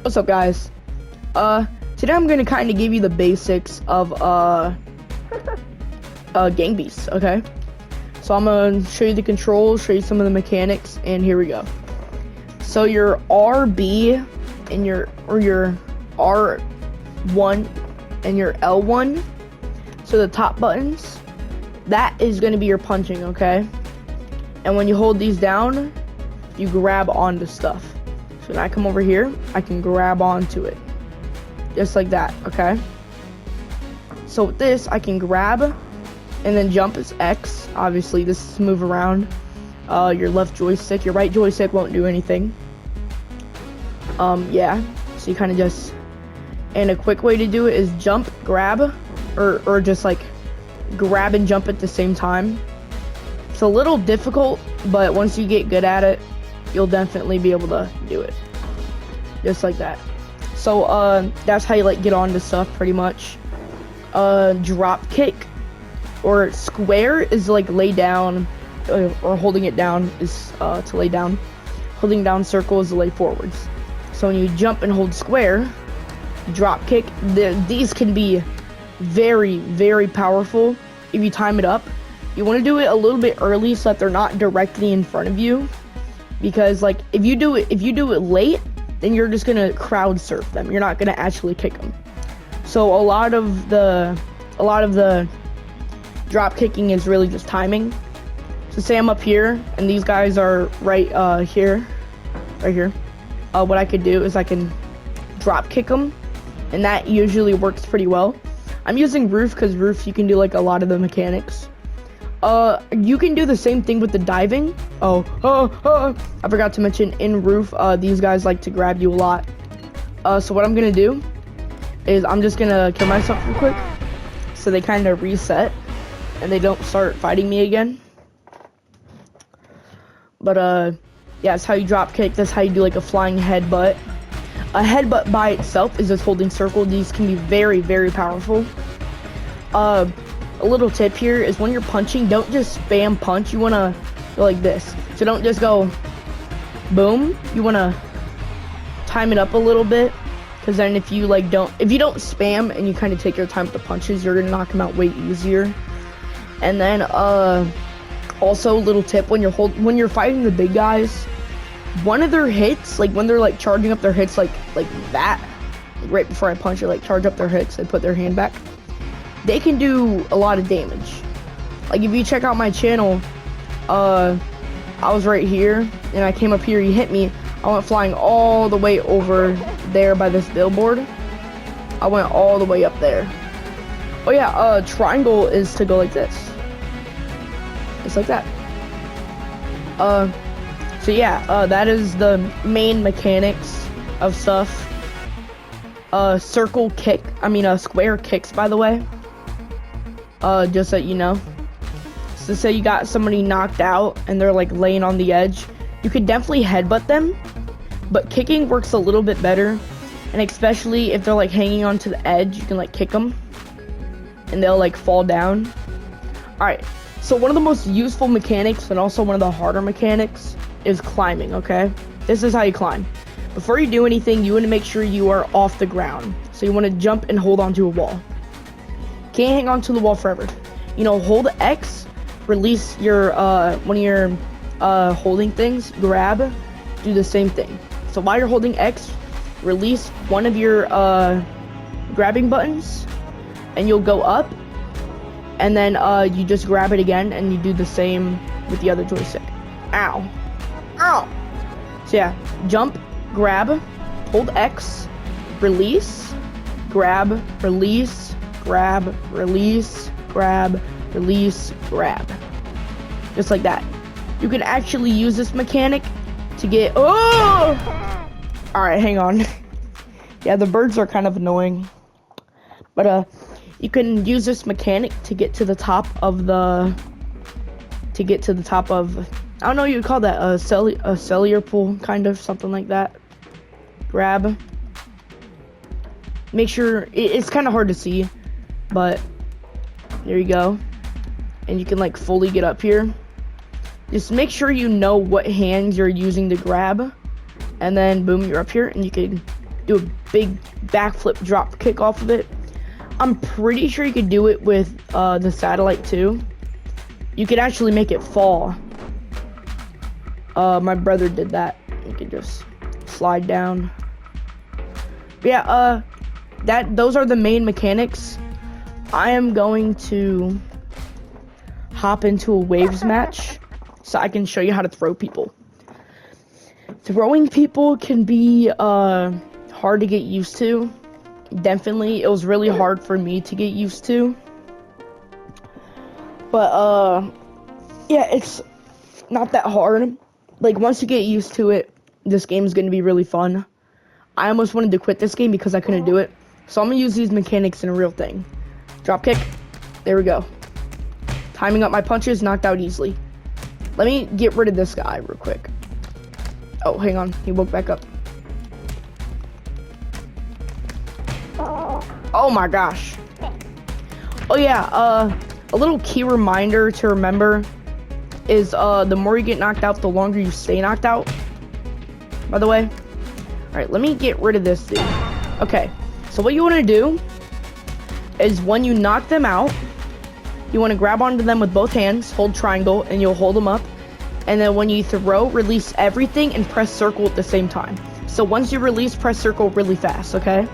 What's up, guys? Today I'm gonna kind of give you the basics of Gang Beasts. Okay, so I'm gonna show you the controls, show you some of the mechanics, and here we go. So your RB and your R1 and your L1, so the top buttons, that is gonna be your punching. Okay, and when you hold these down, you grab onto stuff. So when I come over here, I can grab onto it. Just like that, okay? So with this, I can grab, and then jump is X. Obviously, this is move around. Your left joystick, your right joystick won't do anything. Yeah. So you kind of just, and a quick way to do it is jump, grab, or just like grab and jump at the same time. It's a little difficult, but once you get good at it, you'll definitely be able to do it. Just like that. So, that's how you, like, get onto stuff, pretty much. Drop kick, or square is, like, lay down, or holding it down is, to lay down. Holding down circle is to lay forwards. So when you jump and hold square, drop kick, these can be very, very powerful if you time it up. You want to do it a little bit early so that they're not directly in front of you. Because, like, if you do it late, then you're just gonna crowd surf them. You're not gonna actually kick them. So a lot of the drop kicking is really just timing. So say I'm up here and these guys are right here. What I could do is I can drop kick them, and that usually works pretty well. I'm using Roof because Roof, you can do like a lot of the mechanics. You can do the same thing with the diving. I forgot to mention, in Roof, these guys like to grab you a lot. So what I'm gonna do is I'm just gonna kill myself real quick, so they kind of reset and they don't start fighting me again. But yeah, that's how you drop kick. That's how you do like a flying headbutt. A headbutt by itself is just holding circle. These can be very, very powerful. A little tip here is when you're punching, don't just spam punch. You want to go like this. So don't just go boom. You want to time it up a little bit, because then if you don't spam and you kind of take your time with the punches, you're going to knock them out way easier. And then also, little tip, when you're fighting the big guys, one of their hits, like when they're like charging up their hits like that, right before I punch it, like charge up their hits and put their hand back, they can do a lot of damage. Like if you check out my channel, I was right here and I came up here, he hit me, I went flying all the way over there by this billboard. I went all the way up there. Oh yeah, triangle is to go like this. Just like that. So yeah, that is the main mechanics of stuff. Square kicks, by the way. Just so you know. So say you got somebody knocked out and they're like laying on the edge, you could definitely headbutt them, but kicking works a little bit better, and especially if they're like hanging onto the edge, you can like kick them and they'll like fall down. Alright, so one of the most useful mechanics and also one of the harder mechanics is climbing, okay? This is how you climb. Before you do anything, you want to make sure you are off the ground. So you want to jump and hold onto a wall. Can't hang on to the wall forever. Hold X, release your one of your holding things, grab, do the same thing. So while you're holding X, release one of your grabbing buttons, and you'll go up, and then you just grab it again, and you do the same with the other joystick. Ow. So yeah, jump, grab, hold X, release, grab, release, grab, release, grab, release, grab. Just like that. You can actually use this mechanic to get... Alright, hang on. Yeah, the birds are kind of annoying. But, you can use this mechanic to get to the top of I don't know what you'd call that, a cellular pool, kind of, something like that. Grab. Make sure, it's kind of hard to see, but there you go. And you can like fully get up here. Just make sure you know what hands you're using to grab, and then boom, you're up here, and you can do a big backflip drop kick off of it. I'm pretty sure you could do it with the satellite too. You could actually make it fall. My brother did that. You could just slide down. But yeah, those are the main mechanics. I am going to hop into a waves match so I can show you how to throw people. Throwing people can be hard to get used to. Definitely, it was really hard for me to get used to. But yeah, it's not that hard. Like, once you get used to it, this game is going to be really fun. I almost wanted to quit this game because I couldn't do it. So I'm going to use these mechanics in a real thing. Drop kick. There we go. Timing up my punches, knocked out easily. Let me get rid of this guy real quick. Oh, hang on. He woke back up. Oh my gosh. Oh yeah, a little key reminder to remember is the more you get knocked out, the longer you stay knocked out. By the way. Alright, let me get rid of this dude. Okay, so what you want to do is when you knock them out, you want to grab onto them with both hands, hold triangle, and you'll hold them up. And then when you throw, release everything and press circle at the same time. So once you release, press circle really fast, okay?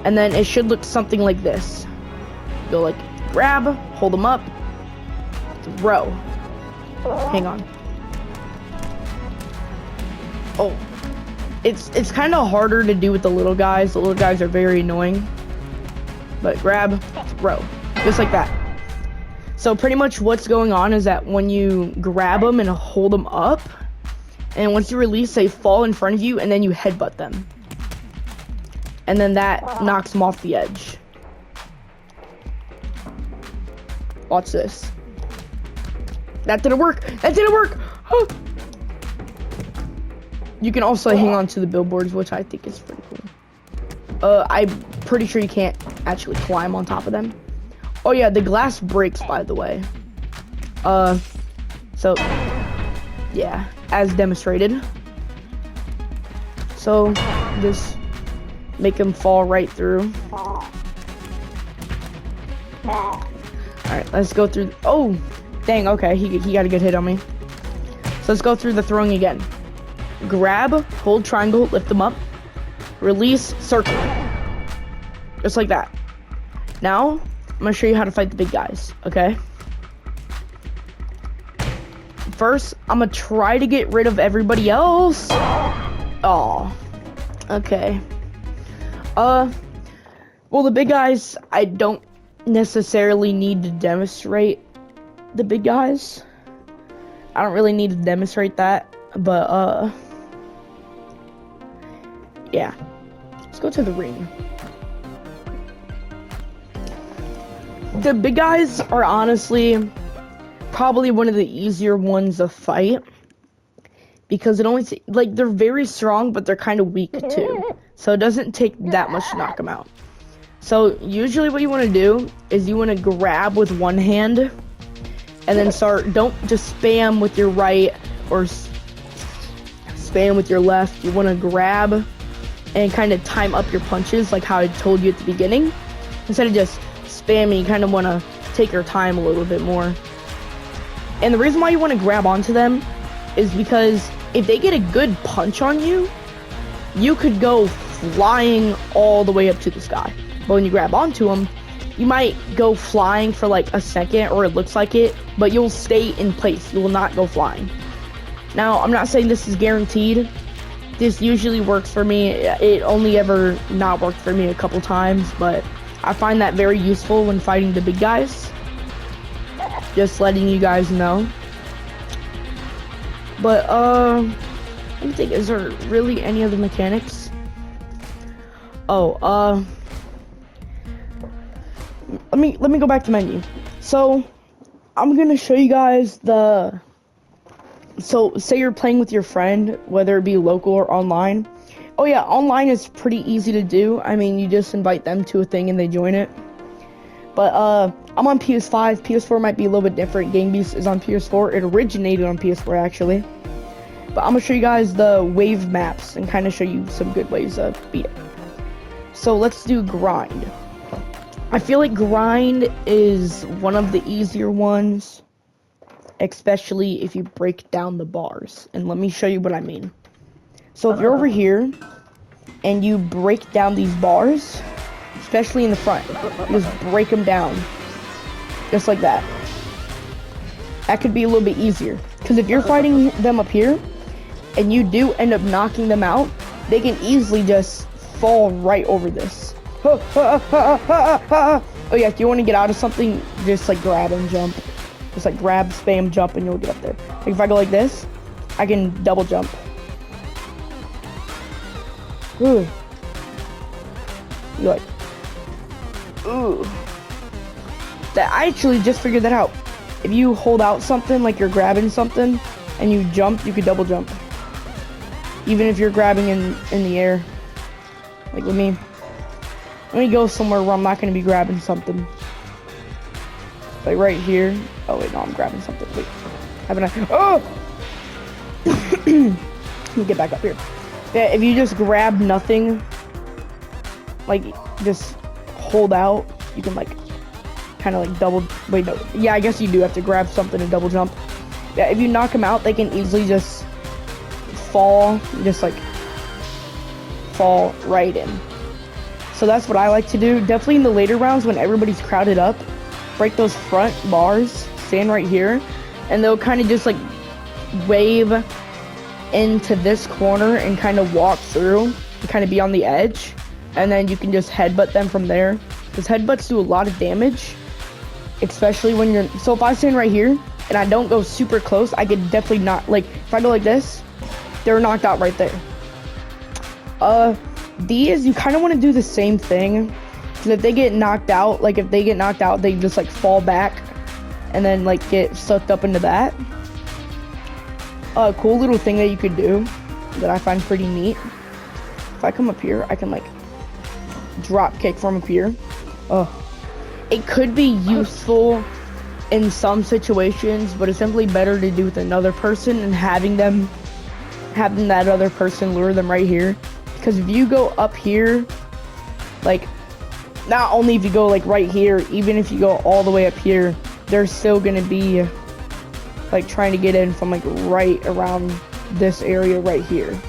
And then it should look something like this. Go like, grab, hold them up, throw. Hang on. Oh. It's kind of harder to do with the little guys. The little guys are very annoying. But grab, throw. Just like that. So pretty much what's going on is that when you grab them and hold them up, and once you release, they fall in front of you, and then you headbutt them. And then that knocks them off the edge. Watch this. That didn't work! That didn't work! Oh. You can also hang on to the billboards, which I think is pretty cool. I'm pretty sure you can't actually climb on top of them. Oh yeah, the glass breaks, by the way. So, yeah, as demonstrated. So, just make them fall right through. Alright, let's go through. Oh, dang, okay, he got a good hit on me. So let's go through the throwing again. Grab, hold triangle, lift them up, release, circle. Just like that. Now, I'm gonna show you how to fight the big guys, okay? First, I'm gonna try to get rid of everybody else. Oh, okay. Well, the big guys, I don't necessarily need to demonstrate the big guys. I don't really need to demonstrate that, but, yeah. Let's go to the ring. The big guys are honestly probably one of the easier ones to fight because it only like they're very strong, but they're kind of weak too. So it doesn't take that much to knock them out. So usually what you want to do is you want to grab with one hand and then don't just spam with your right or spam with your left. You want to grab and kind of time up your punches like how I told you at the beginning. Instead of just spamming, you kind of want to take your time a little bit more. And the reason why you want to grab onto them is because if they get a good punch on you, you could go flying all the way up to the sky. But when you grab onto them, you might go flying for like a second, or it looks like it, but you'll stay in place. You will not go flying. Now, I'm not saying this is guaranteed. This usually works for me. It only ever not worked for me a couple times, but I find that very useful when fighting the big guys. Just letting you guys know. But, let me think, is there really any other mechanics? Oh, let me go back to menu. So, I'm gonna show you guys so say you're playing with your friend, whether it be local or online. Oh yeah, online is pretty easy to do. I mean, you just invite them to a thing and they join it. But, I'm on PS5. PS4 might be a little bit different. Gang Beasts is on PS4. It originated on PS4, actually. But I'm gonna show you guys the wave maps and kind of show you some good ways to beat it. So let's do grind. I feel like grind is one of the easier ones, especially if you break down the bars. And let me show you what I mean. So if you're over here and you break down these bars, especially in the front, you just break them down, just like that. That could be a little bit easier, because if you're fighting them up here and you do end up knocking them out, they can easily just fall right over this. Oh yeah, if you want to get out of something, just like grab and jump. Just like grab, spam, jump, and you'll get up there. Like if I go like this, I can double jump. Ooh. You're like, ooh. That, I actually just figured that out. If you hold out something, like you're grabbing something, and you jump, you could double jump. Even if you're grabbing in the air. Like let me go somewhere where I'm not going to be grabbing something. Like right here. Oh wait, no, I'm grabbing something. Wait, haven't I? Oh! Let me get back up here. Yeah, if you just grab nothing, like just hold out, you can like kind of like double, wait no, yeah, I guess you do have to grab something and double jump. Yeah, if you knock them out, they can easily just fall, just like fall right in. So that's what I like to do. Definitely in the later rounds when everybody's crowded up, break those front bars, stand right here, and they'll kind of just like wave into this corner and kind of walk through and kind of be on the edge, and then you can just headbutt them from there, because headbutts do a lot of damage, especially when you're, so if I stand right here and I don't go super close, I could definitely not, like if I go like this, they're knocked out right there. These, you kind of want to do the same thing, because if they get knocked out, like if they get knocked out, they just like fall back and then like get sucked up into that. A cool little thing that you could do that I find pretty neat, if I come up here, I can like drop kick from up here. It could be useful in some situations, but it's simply better to do with another person and having that other person lure them right here. Because if you go up here, like not only if you go like right here, even if you go all the way up here, they're still gonna be like trying to get in from like right around this area right here.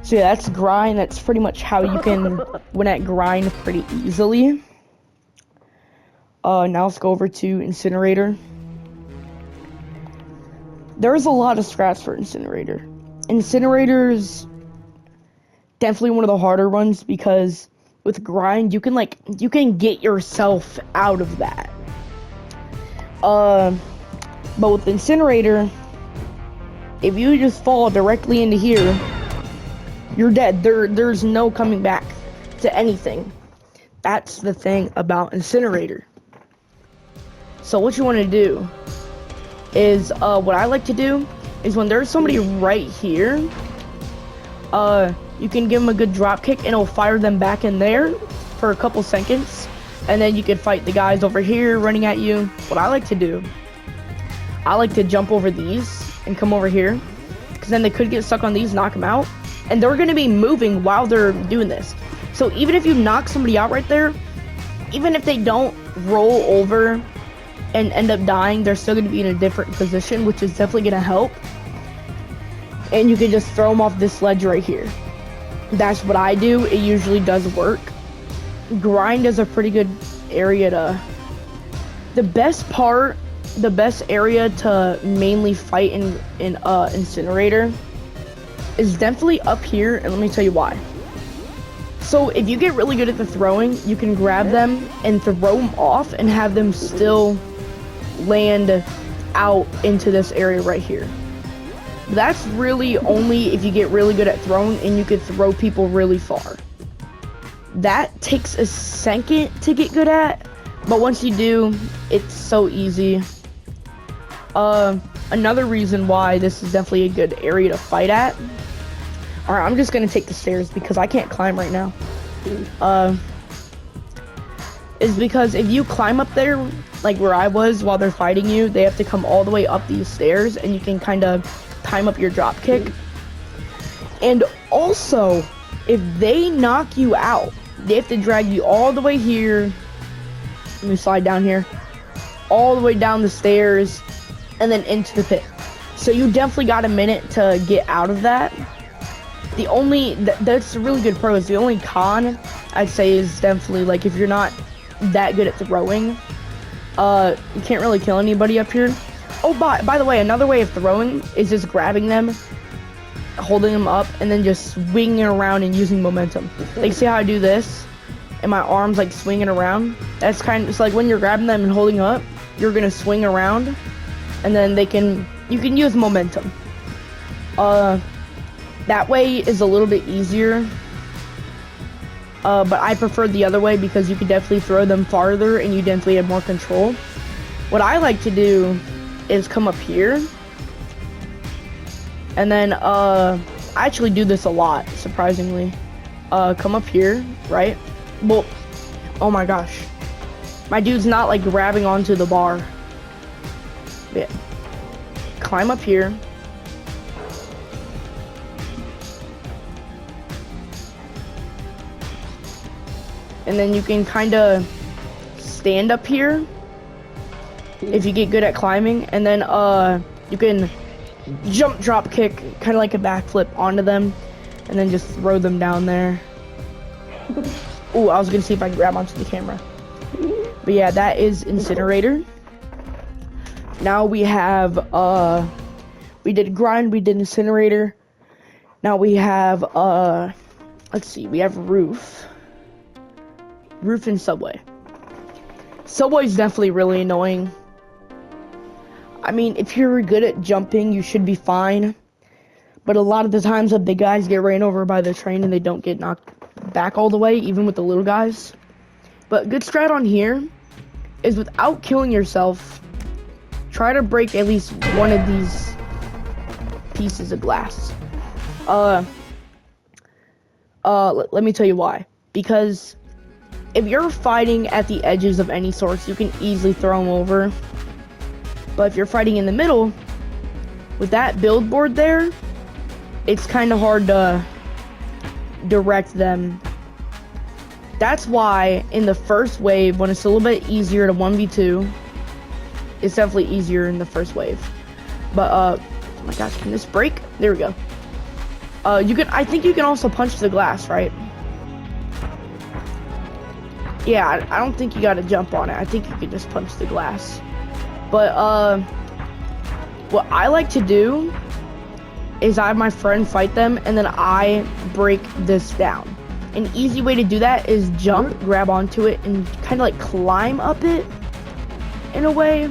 So yeah, that's grind. That's pretty much how you can win at grind pretty easily. Now let's go over to Incinerator. There's a lot of scraps for Incinerator. Incinerator's definitely one of the harder ones, because with grind you can get yourself out of that. But with Incinerator, if you just fall directly into here, you're dead. There's no coming back to anything. That's the thing about Incinerator. So what you want to do is, what I like to do is when there's somebody right here, you can give them a good drop kick and it'll fire them back in there for a couple seconds, and then you can fight the guys over here running at you. What I like to do, I like to jump over these and come over here, because then they could get stuck on these, knock them out, and they're going to be moving while they're doing this. So even if you knock somebody out right there, even if they don't roll over and end up dying, they're still going to be in a different position, which is definitely going to help. And you can just throw them off this ledge right here. That's what I do. It usually does work. Grind is a pretty good area to... The best area to mainly fight in Incinerator is definitely up here, and let me tell you why. So if you get really good at the throwing, you can grab them and throw them off and have them still land out into this area right here. That's really only if you get really good at throwing and you could throw people really far. That takes a second to get good at, but once you do, it's so easy. Another reason why this is definitely a good area to fight at. Alright, I'm just gonna take the stairs because I can't climb right now. Is because if you climb up there, like where I was while they're fighting you, they have to come all the way up these stairs, and you can kind of time up your drop kick. And also, if they knock you out, they have to drag you all the way here. Let me slide down here. All the way down the stairs and then into the pit. So you definitely got a minute to get out of that. The only, that's a really good pros. The only con I'd say is definitely like if you're not that good at throwing, you can't really kill anybody up here. Oh, by the way, another way of throwing is just grabbing them, holding them up, and then just swinging around and using momentum. Like, see how I do this? And my arms like swinging around? That's kind of, it's like when you're grabbing them and holding up, you're gonna swing around, and then you can use momentum. That way is a little bit easier. But I prefer the other way because you can definitely throw them farther and you definitely have more control. What I like to do is come up here. And then, I actually do this a lot, surprisingly. Come up here, right? Well, oh my gosh. My dude's not like grabbing onto the bar. Yeah. Climb up here. And then you can kind of stand up here if you get good at climbing. And then you can jump drop kick, kind of like a backflip onto them. And then just throw them down there. Ooh, I was going to see if I can grab onto the camera. But yeah, that is Incinerator. Now we have, we did Grind, we did Incinerator. Now we have, let's see, we have Roof. Roof and Subway. Subway's definitely really annoying. I mean, if you're good at jumping, you should be fine. But a lot of the times the big guys get ran over by the train and they don't get knocked back all the way, even with the little guys. But good strat on here is without killing yourself, try to break at least one of these pieces of glass. Let me tell you why. Because if you're fighting at the edges of any sorts, you can easily throw them over. But if you're fighting in the middle, with that billboard there, it's kind of hard to direct them. That's why in the first wave, when it's a little bit easier to 1v2, it's definitely easier in the first wave. But, oh my gosh, can this break? There we go. I think you can also punch the glass, right? Yeah, I don't think you gotta jump on it. I think you can just punch the glass. But, what I like to do is I have my friend fight them, and then I break this down. An easy way to do that is jump, grab onto it, and kind of like climb up it, in a way.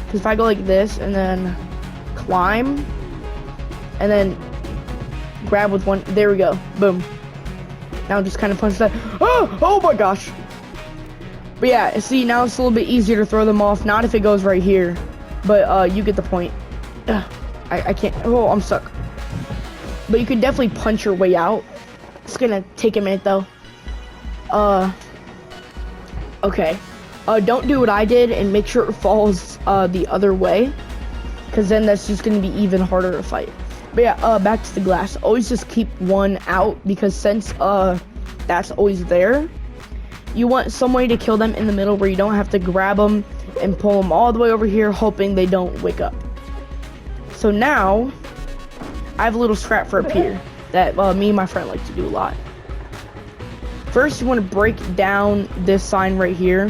Because if I go like this, and then climb, and then grab with one, there we go, boom. Now just kind of punch that. Oh my gosh. But yeah, see, now it's a little bit easier to throw them off. Not if it goes right here, but you get the point. I can't. Oh, I'm stuck. But you can definitely punch your way out. It's gonna take a minute though. Okay. Don't do what I did and make sure it falls the other way, because then that's just gonna be even harder to fight. But yeah, back to the glass. Always just keep one out, because since that's always there, you want some way to kill them in the middle where you don't have to grab them and pull them all the way over here hoping they don't wake up. So now I have a little scrap for up here that me and my friend like to do a lot. First, you want to break down this sign right here,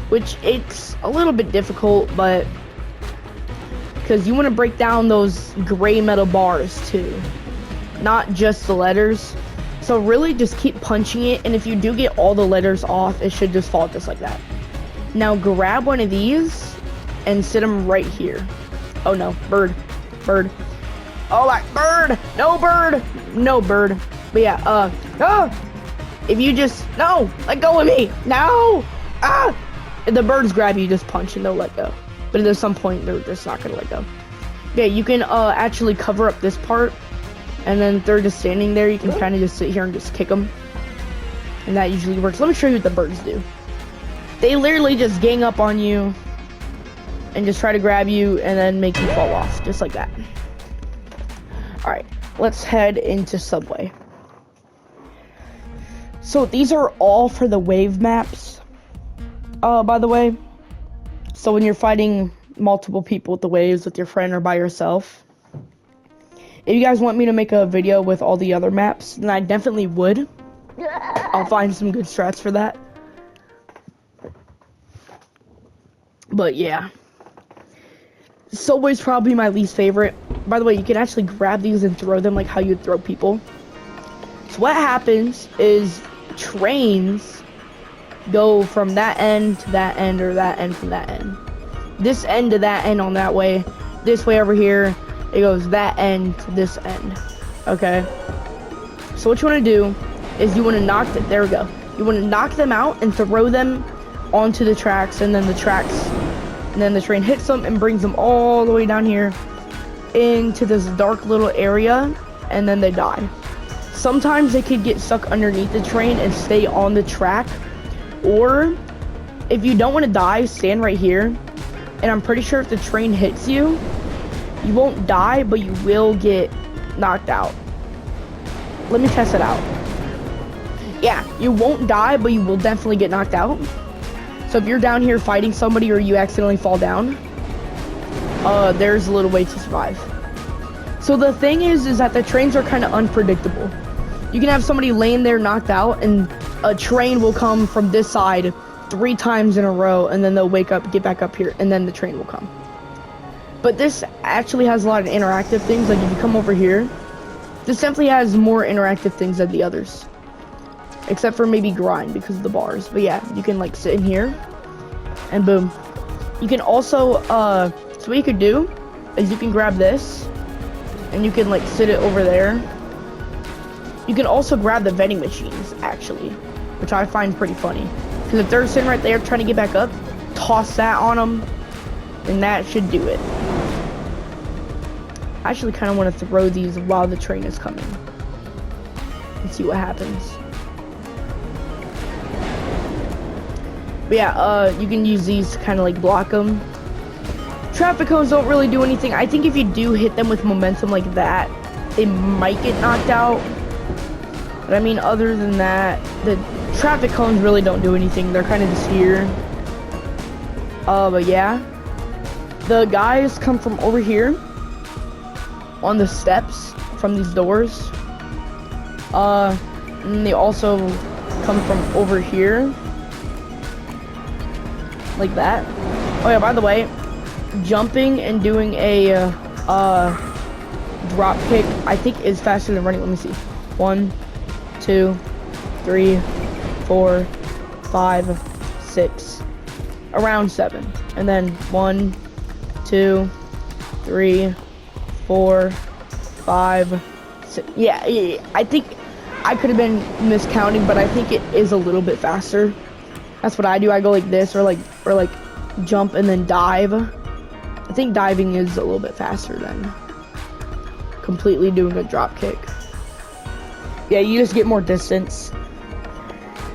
which it's a little bit difficult, but because you want to break down those gray metal bars too, not just the letters. So really just keep punching it, and if you do get all the letters off, it should just fall just like that. Now grab one of these and sit them right here. Oh no, bird. Oh, like bird, no bird. But yeah, if you just, no, let go of me, no, if the birds grab you, just punch and they'll let go. But at some point, they're just not gonna let go. Yeah, you can actually cover up this part, and then if they're just standing there, you can kind of just sit here and just kick them. And that usually works. Let me show you what the birds do. They literally just gang up on you and just try to grab you and then make you fall off, just like that. Alright, let's head into Subway. So these are all for the wave maps, by the way. So when you're fighting multiple people with the waves with your friend or by yourself, if you guys want me to make a video with all the other maps, then I definitely would. I'll find some good strats for that. But yeah. Subway's probably my least favorite. By the way, you can actually grab these and throw them like how you'd throw people. So what happens is trains go from that end to that end, or that end from that end. This end to that end on that way. This way over here, it goes that end to this end. Okay? So what you want to do is you want to knock them. There we go. You want to knock them out and throw them onto the tracks, and then the train hits them and brings them all the way down here into this dark little area, and then they die. Sometimes they could get stuck underneath the train and stay on the track, or if you don't want to die, stand right here, and I'm pretty sure if the train hits you, you won't die, but you will get knocked out. Let me test it out. Yeah, you won't die, but you will definitely get knocked out. So if you're down here fighting somebody or you accidentally fall down, there's a little way to survive. So the thing is that the trains are kind of unpredictable. You can have somebody laying there knocked out, and a train will come from this side 3 times in a row, and then they'll wake up, get back up here, and then the train will come. But this actually has a lot of interactive things. Like if you come over here, this simply has more interactive things than the others. Except for maybe grind because of the bars. But yeah, you can like sit in here and boom. You can also, so what you could do is you can grab this and you can like sit it over there. You can also grab the vending machines actually, which I find pretty funny. Because if they're sitting right there trying to get back up, toss that on them and that should do it. I actually kind of want to throw these while the train is coming and see what happens. But yeah, you can use these to kind of like block them. Traffic cones don't really do anything. I think if you do hit them with momentum like that, they might get knocked out. But I mean, other than that, the traffic cones really don't do anything. They're kind of just here. But yeah, the guys come from over here on the steps from these doors. And they also come from over here. Like that. Oh yeah, by the way, jumping and doing a drop kick, I think is faster than running. Let me see. 1, 2, 3, 4, 5, 6, around 7. And then 1, 2, 3, 4, 5, 6. Yeah, I think I could have been miscounting, but I think it is a little bit faster. That's what I do. I go like this, or like jump and then dive. I think diving is a little bit faster than completely doing a drop kick. Yeah, you just get more distance.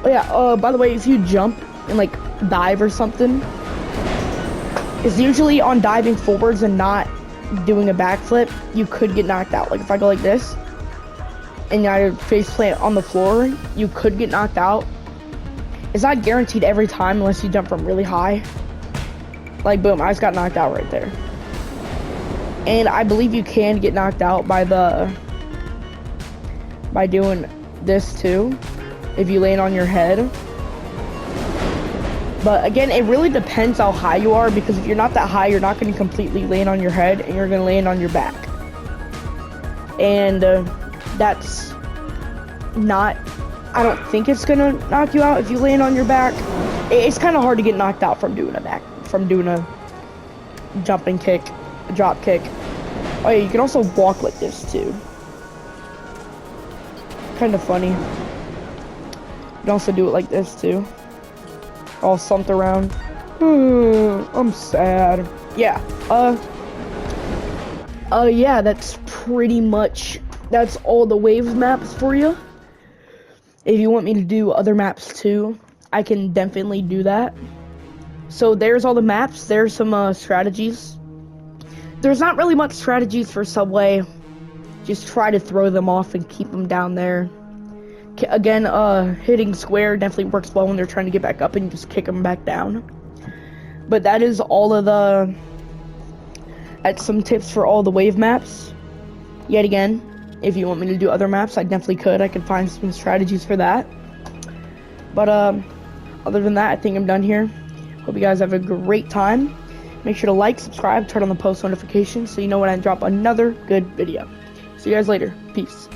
Oh yeah, by the way, if you jump and like dive or something, it's usually on diving forwards and not doing a backflip, you could get knocked out. Like if I go like this and I face plant on the floor, you could get knocked out. It's not guaranteed every time unless you jump from really high. Like boom, I just got knocked out right there. And I believe you can get knocked out by doing this too, if you land on your head. But again, it really depends how high you are, because if you're not that high, you're not going to completely land on your head, and you're going to land on your back. And that's not, I don't think it's going to knock you out if you land on your back. It's kind of hard to get knocked out from doing a jumping kick, a drop kick. Oh yeah, you can also walk like this too. Kind of funny. You can also do it like this too. All slumped around. I'm sad. Yeah. Yeah, that's pretty much, that's all the wave maps for you. If you want me to do other maps too, I can definitely do that. So there's all the maps. There's some strategies. There's not really much strategies for Subway. Just try to throw them off and keep them down there. Again, hitting square definitely works well when they're trying to get back up and just kick them back down. But that is all of the... That's some tips for all the wave maps. Yet again, if you want me to do other maps, I definitely could. I could find some strategies for that. But other than that, I think I'm done here. Hope you guys have a great time. Make sure to like, subscribe, turn on the post notifications so you know when I drop another good video. See you guys later. Peace.